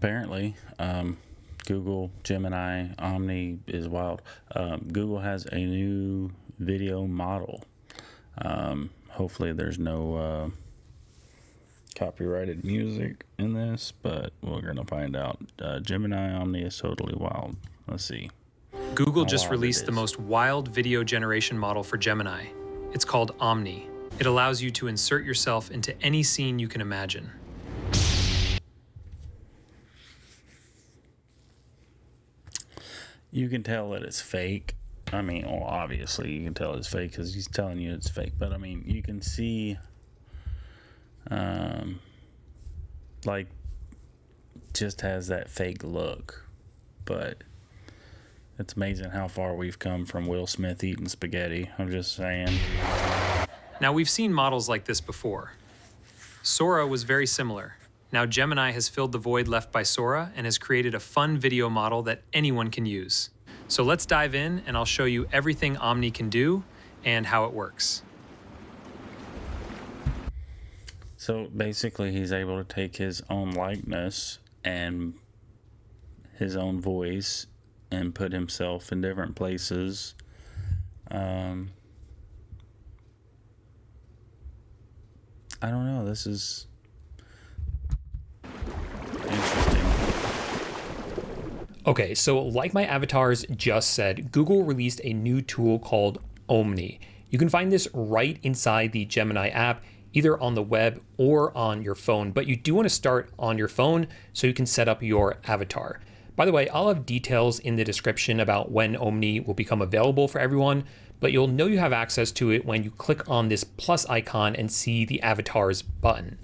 Apparently, Google, Gemini, Omni is wild. Google has a new video model. Hopefully there's no copyrighted music in this, but we're going to find out. Gemini, Omni is totally wild. Let's see. Google just released the most wild video generation model for Gemini. It's called Omni. It allows you to insert yourself into any scene you can imagine. You can tell that it's fake. I mean, well, obviously you can tell it's fake because he's telling you it's fake. But I mean, you can see, like, just has that fake look. But it's amazing how far we've come from Will Smith eating spaghetti. I'm just saying. Now, we've seen models like this before. Sora was very similar. Now Gemini has filled the void left by Sora and has created a fun video model that anyone can use. So let's dive in and I'll show you everything Omni can do and how it works. So basically he's able to take his own likeness and his own voice and put himself in different places. I don't know, this is interesting. Okay, so like my avatars just said, Google released a new tool called Omni. You can find this right inside the Gemini app, either on the web or on your phone, but you do want to start on your phone so you can set up your avatar. By the way, I'll have details in the description about when Omni will become available for everyone, but you'll know you have access to it when you click on this plus icon and see the avatars button.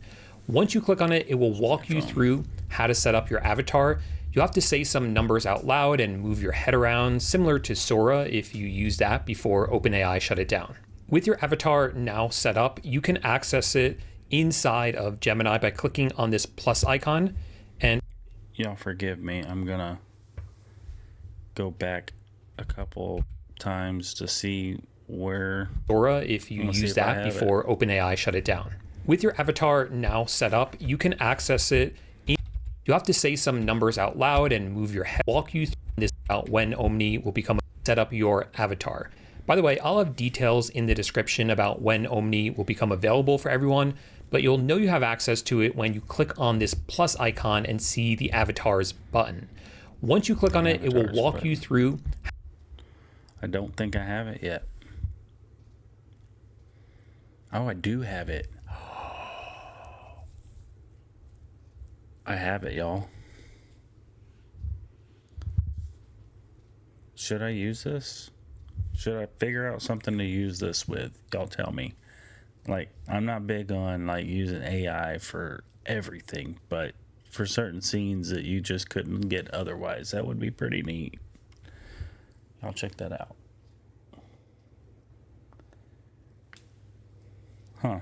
Once you click on it, it will walk you through how to set up your avatar. You'll have to say some numbers out loud and move your head around, similar to Sora if you used that before OpenAI shut it down. With your avatar now set up, you can access it inside of Gemini by clicking on this plus icon. And y'all forgive me, I'm gonna go back a couple times to see where Sora if you used that before OpenAI shut it down. With your avatar now set up, you can access it. You have to say some numbers out loud and move your head. Walk you through this out when Omni will become set up your avatar. By the way, I'll have details in the description about when Omni will become available for everyone, but you'll know you have access to it when you click on this plus icon and see the avatars button. Once you click on it, it will walk you through. I don't think I have it yet. Oh, I do have it. I have it, y'all. Should I use this? Should I figure out something to use this with? Y'all tell me. Like, I'm not big on like using AI for everything, but for certain scenes that you just couldn't get otherwise, that would be pretty neat. I'll check that out. Huh.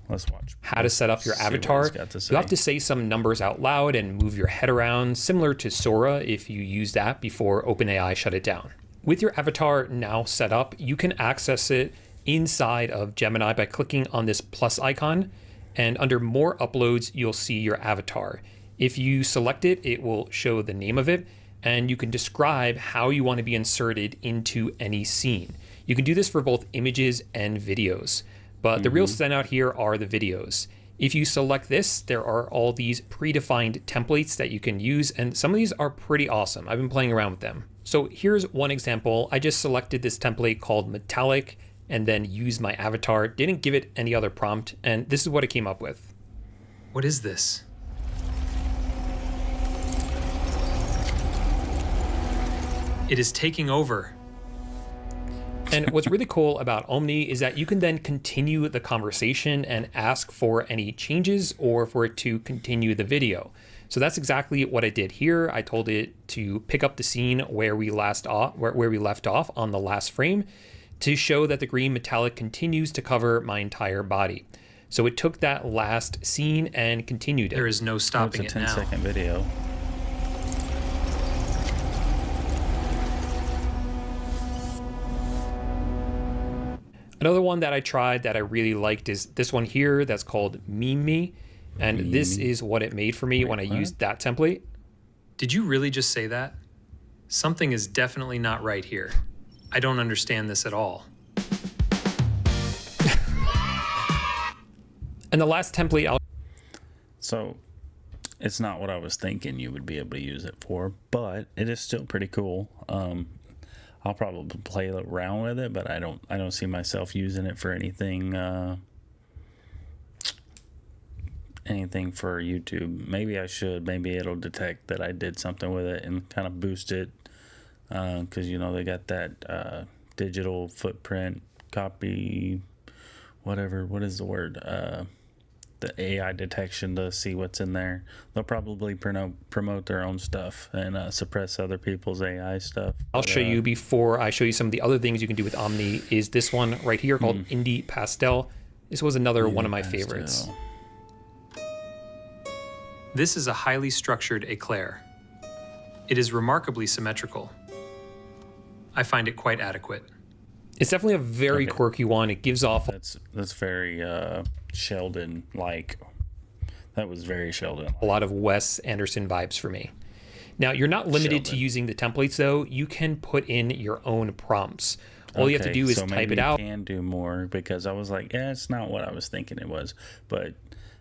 Let's watch. How to set up your avatar. You have to say some numbers out loud and move your head around, similar to Sora if you used that before OpenAI shut it down. With your avatar now set up, you can access it inside of Gemini by clicking on this plus icon, and under more uploads, you'll see your avatar. If you select it, it will show the name of it, and you can describe how you want to be inserted into any scene. You can do this for both images and videos. But the real standout here are the videos. If you select this, there are all these predefined templates that you can use, and some of these are pretty awesome. I've been playing around with them. So here's one example. I just selected this template called metallic and then used my avatar, didn't give it any other prompt, and this is what it came up with. What is this? It is taking over. And what's really cool about Omni is that you can then continue the conversation and ask for any changes or for it to continue the video. So that's exactly what I did here. I told it to pick up the scene where we left off on the last frame to show that the green metallic continues to cover my entire body. So it took that last scene and continued it. There is no stopping it now. It's a 10-second video. Another one that I tried that I really liked is this one here that's called Meme Me. And this is what it made for me when I used that template. Did you really just say that? Something is definitely not right here. I don't understand this at all. And the last template So it's not what I was thinking you would be able to use it for, but it is still pretty cool. I'll probably play around with it, but I don't see myself using it for anything for YouTube. Maybe I should. Maybe it'll detect that I did something with it and kind of boost it, because they got that digital footprint copy, whatever. What is the word? The AI detection to see what's in there. They'll probably promote their own stuff and suppress other people's AI stuff. I'll show you before I show you some of the other things you can do with Omni is this one right here called Indie Pastel. This was another one of my favorites. This is a highly structured eclair. It is remarkably symmetrical. I find it quite adequate. It's definitely a very quirky one. It gives off... That's very Sheldon-like. That was very Sheldon. A lot of Wes Anderson vibes for me. Now, you're not limited to using the templates, though. You can put in your own prompts. All you have to do is type it out. You can do more, because I was like, it's not what I was thinking it was. But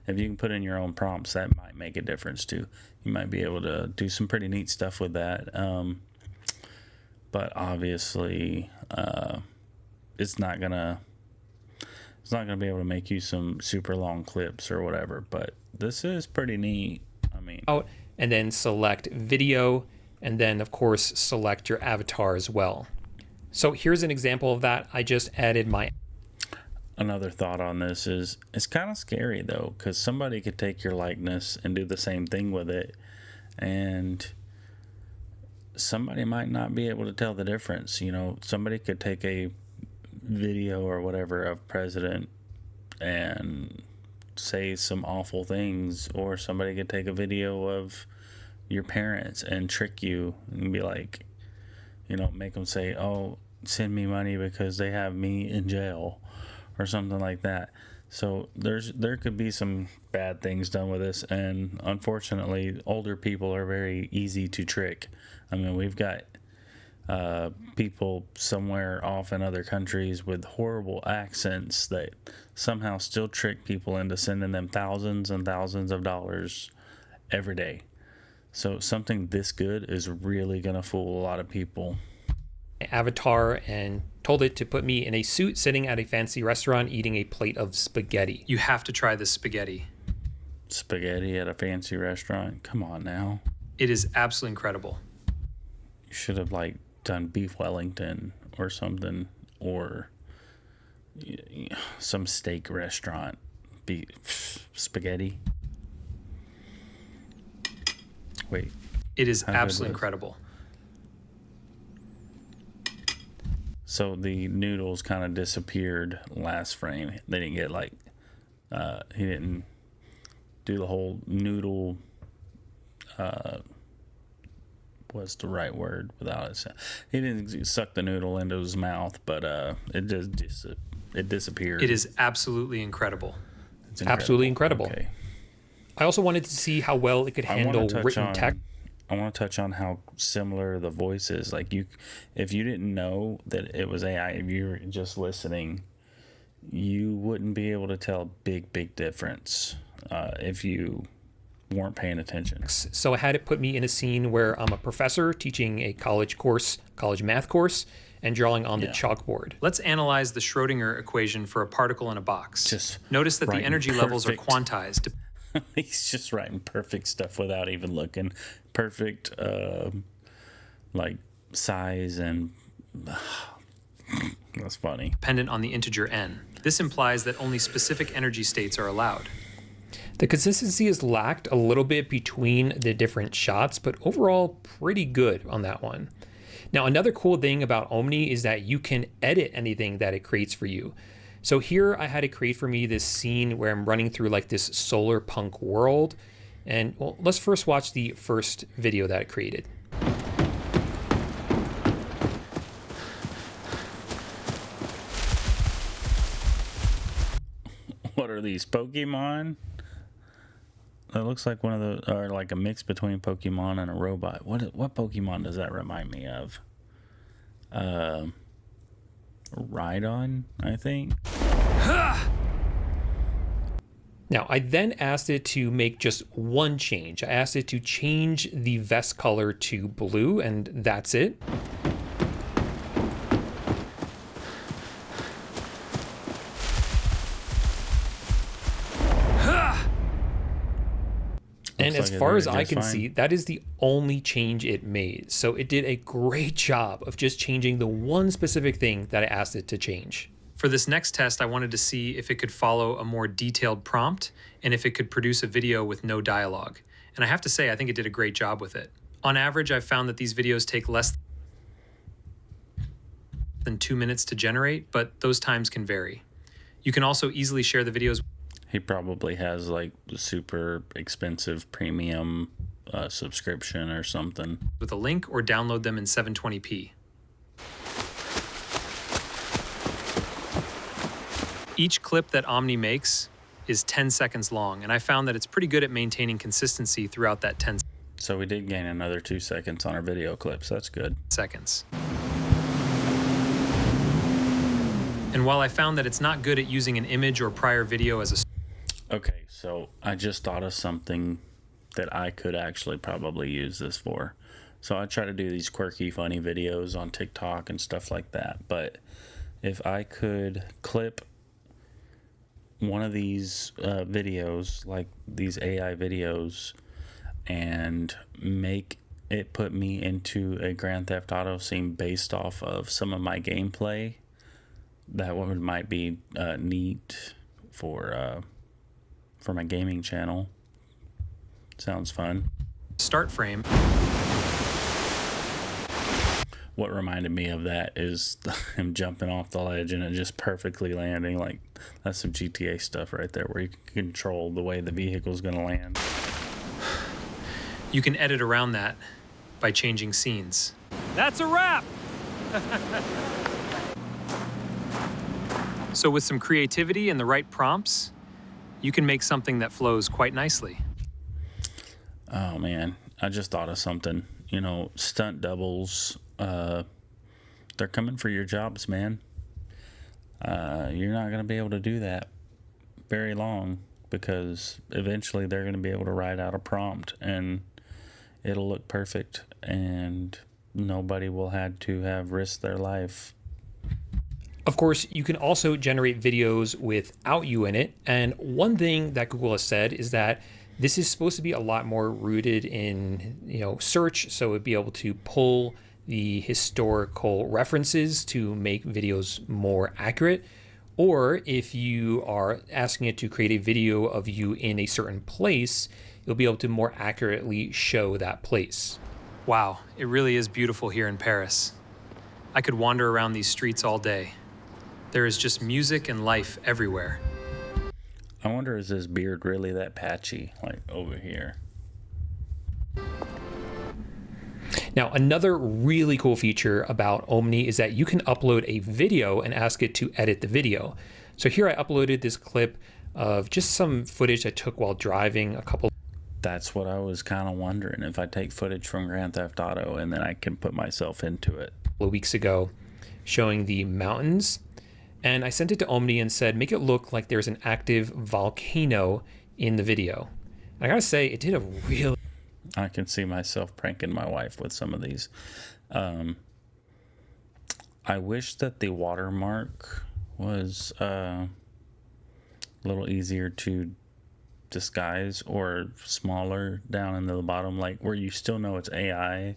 if you can put in your own prompts, that might make a difference, too. You might be able to do some pretty neat stuff with that. But obviously... it's not gonna be able to make you some super long clips or whatever, but this is pretty neat. I mean, and then select video, and then of course select your avatar as well. So here's an example of that. I just added another thought on this is it's kind of scary though, because somebody could take your likeness and do the same thing with it, and somebody might not be able to tell the difference. Somebody could take a video or whatever of president and say some awful things, or somebody could take a video of your parents and trick you and be like, make them say, oh, send me money because they have me in jail or something like that. So there could be some bad things done with this, and unfortunately older people are very easy to trick. I mean, we've got people somewhere off in other countries with horrible accents that somehow still trick people into sending them thousands and thousands of dollars every day. So something this good is really going to fool a lot of people. Avatar and told it to put me in a suit sitting at a fancy restaurant eating a plate of spaghetti. You have to try this spaghetti. Spaghetti at a fancy restaurant? Come on now. It is absolutely incredible. You should have done beef Wellington or something, or some steak restaurant. Spaghetti. Wait. It is absolutely incredible. So the noodles kind of disappeared last frame. They didn't get he didn't do the whole noodle, what's the right word without it? He didn't suck the noodle into his mouth, but it disappeared. It is absolutely incredible. It's incredible. Absolutely incredible. Okay. I also wanted to see how well it could handle written text. I want to touch on how similar the voice is. If you didn't know that it was AI, if you were just listening, you wouldn't be able to tell a big difference if you weren't paying attention. So I had it put me in a scene where I'm a professor teaching a college math course, and drawing on the chalkboard. Let's analyze the Schrodinger equation for a particle in a box. Notice that the energy levels are quantized. He's just writing perfect stuff without even looking. Perfect, size and... That's funny. Dependent on the integer n. This implies that only specific energy states are allowed. The consistency is lacked a little bit between the different shots, but overall pretty good on that one. Now, another cool thing about Omni is that you can edit anything that it creates for you. So here I had it create for me this scene where I'm running through this solar punk world. And well, let's first watch the first video that it created. What are these, Pokemon? That looks like one of the, or like a mix between Pokemon and a robot. What Pokemon does that remind me of? Rhydon, I think. Now, I then asked it to make just one change. I asked it to change the vest color to blue, and that's it. And as far as I can see, that is the only change it made. So it did a great job of just changing the one specific thing that I asked it to change. For this next test, I wanted to see if it could follow a more detailed prompt and if it could produce a video with no dialogue. And I have to say, I think it did a great job with it. On average, I've found that these videos take less than 2 minutes to generate, but those times can vary. You can also easily share the videos. He probably has like the super expensive premium subscription or something. With a link or download them in 720p. Each clip that Omni makes is 10 seconds long, and I found that it's pretty good at maintaining consistency throughout that 10 So we did gain another 2 seconds on our video clips. That's good. seconds. And while I found that it's not good at using an image or prior video as a... Okay, so I just thought of something that I could actually probably use this for. So I try to do these quirky, funny videos on TikTok and stuff like that. But if I could clip one of these videos, like these AI videos, and make it put me into a Grand Theft Auto scene based off of some of my gameplay, that one might be neat for my gaming channel. Sounds fun. Start frame. What reminded me of that is him jumping off the ledge and it just perfectly landing. Like, that's some GTA stuff right there, where you can control the way the vehicle's going to land. You can edit around that by changing scenes. That's a wrap! So with some creativity and the right prompts, you can make something that flows quite nicely. Oh, man. I just thought of something. You know, stunt doubles, they're coming for your jobs, man. You're not going to be able to do that very long, because eventually they're going to be able to write out a prompt and it'll look perfect and nobody will have to have risked their life. Of course, you can also generate videos without you in it. And one thing that Google has said is that this is supposed to be a lot more rooted in, search. So it'd be able to pull the historical references to make videos more accurate. Or if you are asking it to create a video of you in a certain place, you'll be able to more accurately show that place. Wow, it really is beautiful here in Paris. I could wander around these streets all day. There is just music and life everywhere. I wonder, is his beard really that patchy, like over here? Now, another really cool feature about Omni is that you can upload a video and ask it to edit the video. So here I uploaded this clip of just some footage I took while driving a couple. That's what I was kind of wondering, if I take footage from Grand Theft Auto and then I can put myself into it. Weeks ago, showing the mountains. And I sent it to Omni and said, make it look like there's an active volcano in the video. And I gotta say, it did a really... I can see myself pranking my wife with some of these. I wish that the watermark was a little easier to disguise, or smaller down in the bottom, like where you still know it's AI,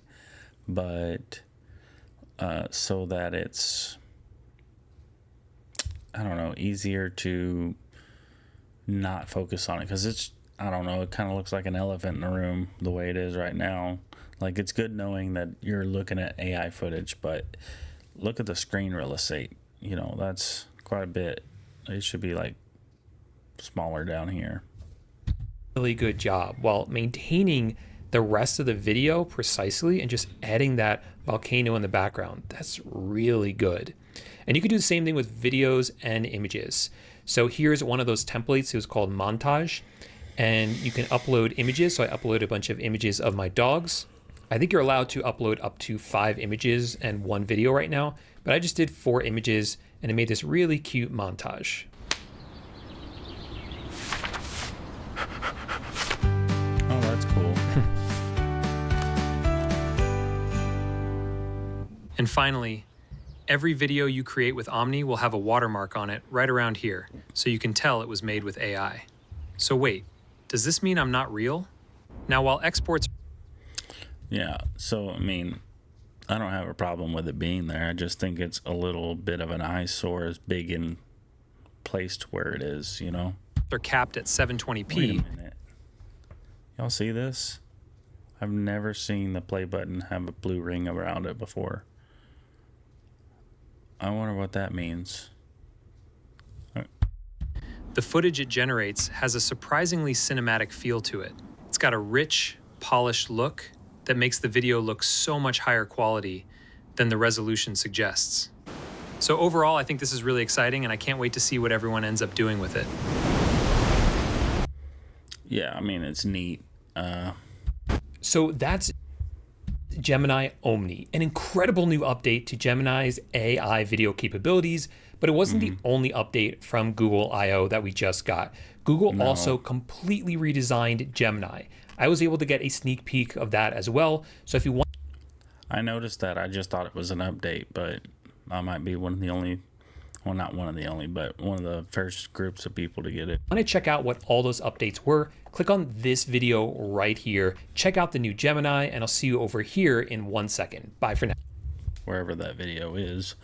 but so that it's, I don't know, easier to not focus on it, because it's, I don't know, it kind of looks like an elephant in the room the way it is right now. Like, it's good knowing that you're looking at AI footage, but look at the screen real estate. That's quite a bit. It should be like smaller down here. Really good job while maintaining the rest of the video precisely and just adding that volcano in the background. That's really good. And you can do the same thing with videos and images. So here's one of those templates. It was called Montage. and you can upload images. So I upload a bunch of images of my dogs. I think you're allowed to upload up to 5 images and 1 video right now, but I just did 4 images and it made this really cute montage. Oh, that's cool. And finally, every video you create with Omni will have a watermark on it right around here, so you can tell it was made with AI. So wait, does this mean I'm not real? Now, while exports... Yeah, so, I mean, I don't have a problem with it being there. I just think it's a little bit of an eyesore as big and placed where it is, you know? They're capped at 720p. Wait a minute. Y'all see this? I've never seen the play button have a blue ring around it before. I wonder what that means. The footage it generates has a surprisingly cinematic feel to it. It's got a rich, polished look that makes the video look so much higher quality than the resolution suggests. So overall, I think this is really exciting, and I can't wait to see what everyone ends up doing with it. Yeah, I mean, it's neat. So that's Gemini Omni, an incredible new update to Gemini's AI video capabilities, but it wasn't the only update from Google I/O that we just got. Google also completely redesigned Gemini. I was able to get a sneak peek of that as well. So if you want... I noticed that. I just thought it was an update, but I might be one of the only... Well, not one of the only, but one of the first groups of people to get it. Want to check out what all those updates were? Click on this video right here. Check out the new Gemini, and I'll see you over here in 1 second. Bye for now. Wherever that video is.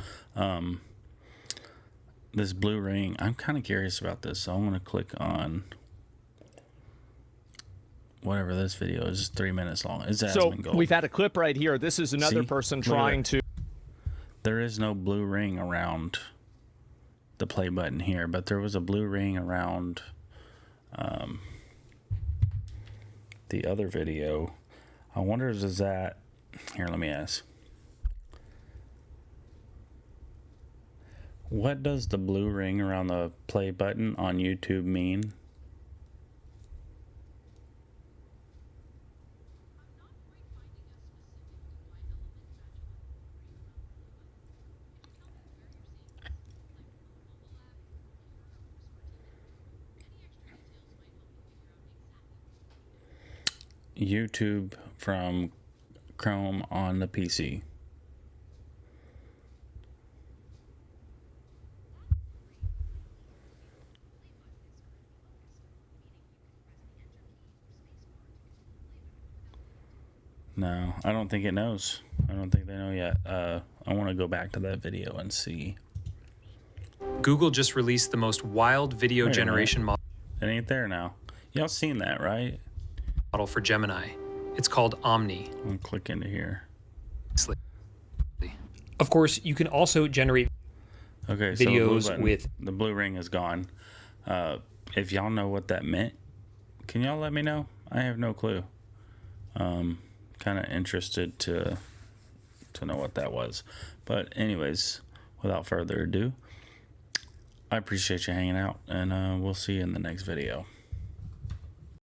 This blue ring, I'm kind of curious about this, so I'm going to click on whatever this video is. 3 minutes long. It's Asmongold. So we've had a clip right here. This is another person trying to... There is no blue ring around the play button here, but there was a blue ring around the other video. I wonder, is that... Here, let me ask. What does the blue ring around the play button on YouTube mean? YouTube from Chrome on the PC. No, I don't think it knows. I don't think they know yet. I want to go back to that video and see. Google just released the most wild video generation model. It ain't there now. Y'all seen that, right? For Gemini. It's called Omni. I'll click into here. Of course, you can also generate videos with... The blue ring is gone. If y'all know what that meant, can y'all let me know? I have no clue. Kind of interested to know what that was. But anyways, without further ado, I appreciate you hanging out, and we'll see you in the next video.